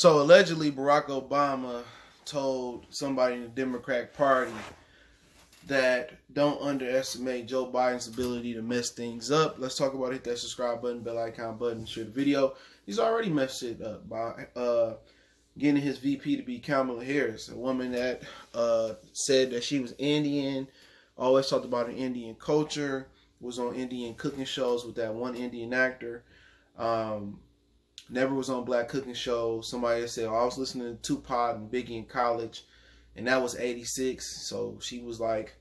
So allegedly, Barack Obama told somebody in the Democratic Party that don't underestimate Joe Biden's ability to mess things up. Let's talk about it. Hit that subscribe button, bell icon button, share the video. He's already messed it up by getting his VP to be Kamala Harris, a woman that said that she was Indian, always talked about her Indian culture, was on Indian cooking shows with that one Indian actor. Never was on black cooking shows. Somebody said, I was listening to Tupac and Biggie in college, and that was 86. So she was like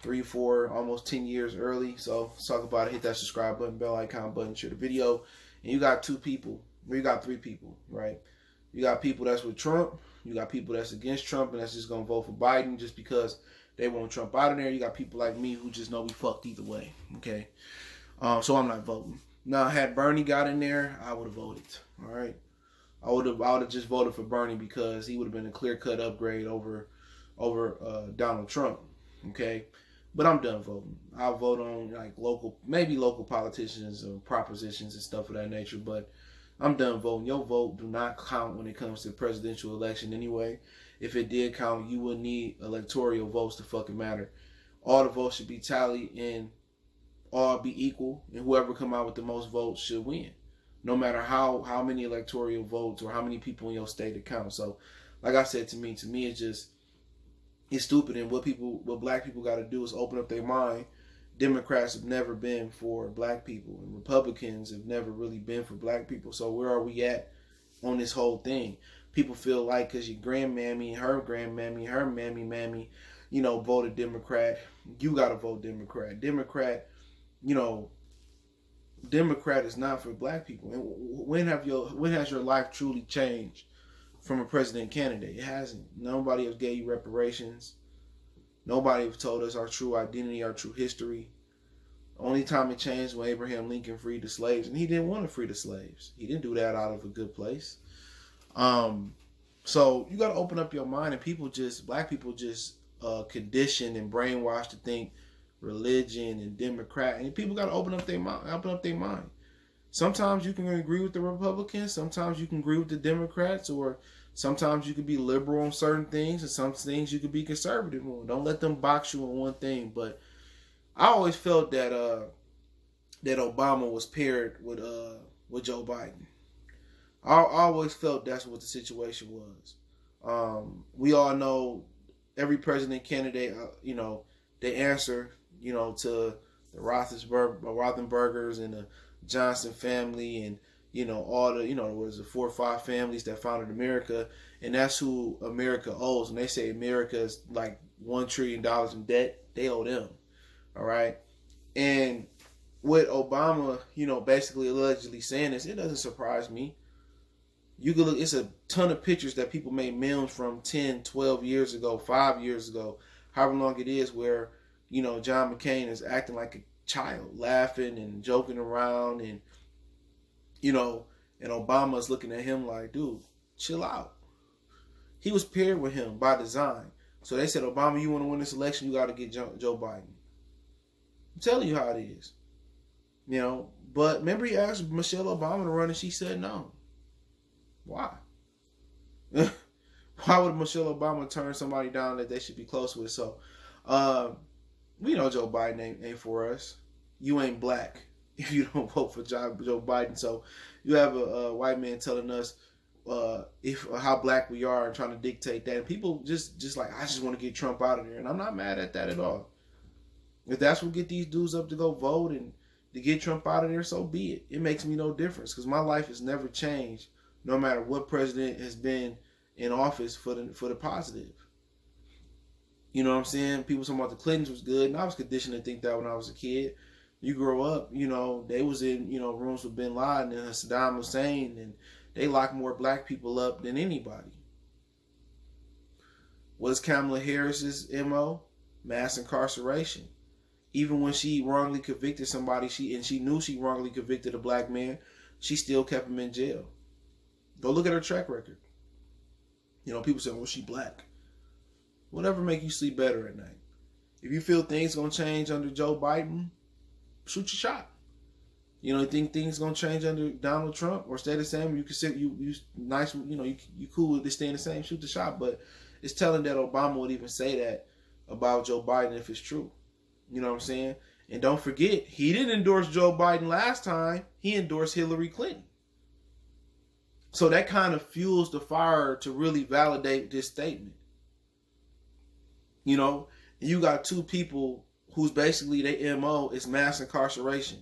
3, 4, almost 10 years early. So let's talk about it. Hit that subscribe button, bell icon button, share the video. And you got 2 people, or you got 3 people, right? You got people that's with Trump. You got people that's against Trump and that's just going to vote for Biden just because they want Trump out of there. You got people like me who just know we fucked either way, okay? So I'm not voting. Now, had Bernie got in there, I would have voted. All right, I would have just voted for Bernie because he would have been a clear-cut upgrade over Donald Trump. Okay, but I'm done voting. I'll vote on like maybe local politicians or propositions and stuff of that nature. But I'm done voting. Your vote do not count when it comes to the presidential election anyway. If it did count, you would need electoral votes to fucking matter. All the votes should be tallied and all be equal, and whoever come out with the most votes should win, no matter how many electoral votes or how many people in your state it counts. So, like I said, to me it's stupid. And what black people got to do is open up their mind. Democrats have never been for black people, and Republicans have never really been for black people. So where are we at on this whole thing? People feel like because your grandmammy, her mammy, voted Democrat, you got to vote Democrat. Democrat is not for black people. And when has your life truly changed from a president candidate? It hasn't. Nobody has gave you reparations. Nobody has told us our true identity, our true history. Only time it changed when Abraham Lincoln freed the slaves, and he didn't want to free the slaves. He didn't do that out of a good place. So you got to open up your mind, and black people just conditioned and brainwashed to think religion and Democrat, and people got to open up their mind. Sometimes you can agree with the Republicans, sometimes you can agree with the Democrats, or sometimes you can be liberal on certain things, and some things you can be conservative on. Don't let them box you on one thing. But I always felt that that Obama was paired with Joe Biden. I always felt that's what the situation was. We all know every president candidate, they answer, to the Rothenbergers and the Johnson family, and all the was the 4 or 5 families that founded America, and that's who America owes. And they say America is like $1 trillion in debt. They owe them. All right, and with Obama, basically allegedly saying this, it doesn't surprise me. You can look, it's a ton of pictures that people made memes from 10, 12 years ago, 5 years ago, however long it is, where, John McCain is acting like a child, laughing and joking around, and, and Obama's looking at him like, dude, chill out. He was paired with him by design. So they said, Obama, you want to win this election, you got to get Joe Biden. I'm telling you how it is. But remember he asked Michelle Obama to run and she said no. Why? Why would Michelle Obama turn somebody down that they should be close with? So, we know Joe Biden ain't for us. You ain't black if you don't vote for Joe Biden. So, you have a white man telling us how black we are and trying to dictate that. And people just like, I just want to get Trump out of there. And I'm not mad at that at all. If that's what get these dudes up to go vote and to get Trump out of there, so be it. It makes me no difference because my life has never changed, no matter what president has been in office for the positive. You know what I'm saying? People talking about the Clintons was good, and I was conditioned to think that when I was a kid. You grow up, they was in, rooms with Bin Laden and Saddam Hussein, and they locked more black people up than anybody. What's Kamala Harris's MO? Mass incarceration. Even when she wrongly convicted somebody, she knew she wrongly convicted a black man, she still kept him in jail. Go look at her track record. People say, well, she black. Whatever make you sleep better at night. If you feel things gonna change under Joe Biden, shoot your shot. You know, you think things gonna change under Donald Trump or stay the same? You consider you nice, you know, you cool with it staying the same, shoot the shot. But it's telling that Obama would even say that about Joe Biden if it's true. You know what I'm saying? And don't forget, he didn't endorse Joe Biden last time. He endorsed Hillary Clinton. So that kind of fuels the fire to really validate this statement. You know, you got two people who's basically their MO is mass incarceration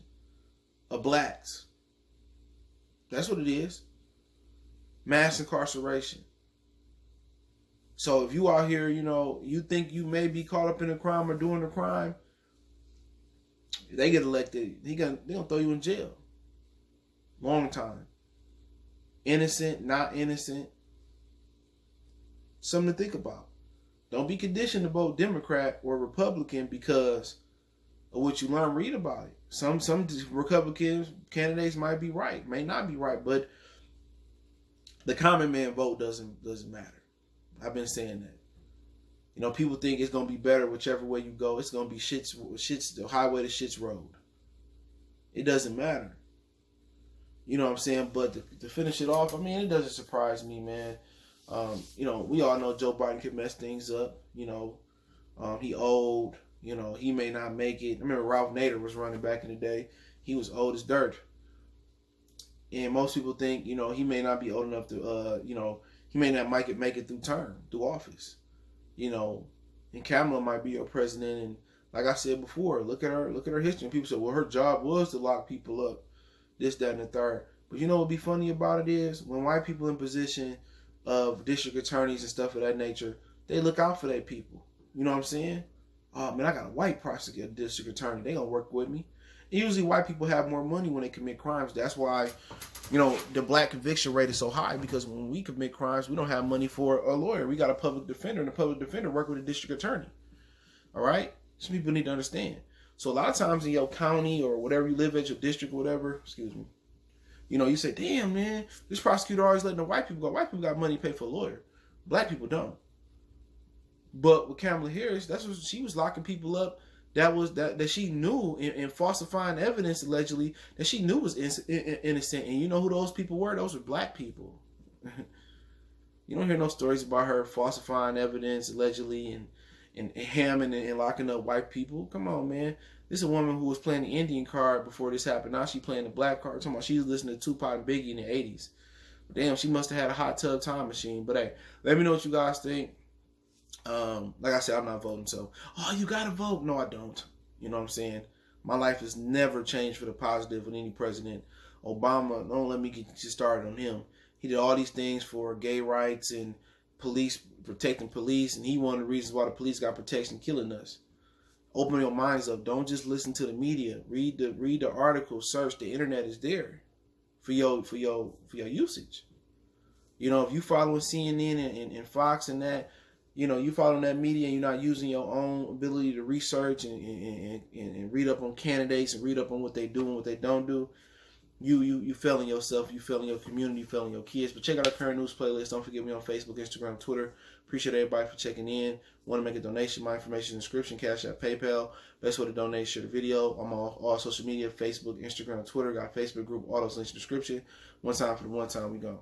of blacks. That's what it is. Mass incarceration. So if you out here, you know, you think you may be caught up in a crime or doing a crime, they get elected, they're gonna throw you in jail. Long time. Innocent, not innocent. Something to think about. Don't be conditioned to vote Democrat or Republican because of what you learn. Read about it. Some Republican candidates might be right, may not be right, but the common man vote doesn't matter. I've been saying that. You know, people think it's gonna be better whichever way you go. It's gonna be shit's the highway to shit's road. It doesn't matter. You know what I'm saying? But to finish it off, I mean, it doesn't surprise me, man. You know, we all know Joe Biden can mess things up. You know, he old. You know, he may not make it. I remember Ralph Nader was running back in the day. He was old as dirt. And most people think, you know, he may not be old enough to, you know, he may not make it through office. You know, and Kamala might be your president. And like I said before, look at her history. And people say, well, her job was to lock people up, this, that, and the third. But you know what would be funny about it is when white people in position of district attorneys and stuff of that nature, they look out for their people. You know what I'm saying? Oh man, I got a white prosecutor, district attorney. They gonna work with me. And usually white people have more money when they commit crimes. That's why, you know, the black conviction rate is so high, because when we commit crimes, we don't have money for a lawyer. We got a public defender, and the public defender work with a district attorney. All right? Some people need to understand. So a lot of times in your county or whatever you live at, your district or whatever, you know, you say, damn, man, this prosecutor always letting the white people go. White people got money to pay for a lawyer. Black people don't. But with Kamala Harris, that's what she was locking people up that she knew in falsifying evidence, allegedly, that she knew was innocent. And you know who those people were? Those were black people. You don't hear no stories about her falsifying evidence, allegedly, and hamming and locking up white people. Come on, man. This is a woman who was playing the Indian card before this happened. Now she's playing the black card. Talking about she was listening to Tupac and Biggie in the 80s. Damn, she must have had a hot tub time machine. But hey, let me know what you guys think. Like I said, I'm not voting, so you gotta vote. No, I don't. You know what I'm saying? My life has never changed for the positive with any president. Obama, don't let me get you started on him. He did all these things for gay rights and police, protecting police, and he one of the reasons why the police got protection killing us. Open your minds up. Don't just listen to the media. Read the articles, search. The internet is there for your usage. You know, if you following CNN and Fox and that, you know, you following that media and you're not using your own ability to research and read up on candidates and read up on what they do and what they don't do, you failing yourself, you failing your community, you failing your kids. But check out our current news playlist. Don't forget me on Facebook, Instagram, Twitter. Appreciate everybody for checking in. Want to make a donation? My information in the description, Cash App, PayPal. Best way to donate, share the video. I'm on all social media, Facebook, Instagram, Twitter. Got a Facebook group. All those links in the description. One time for the one time, we gone.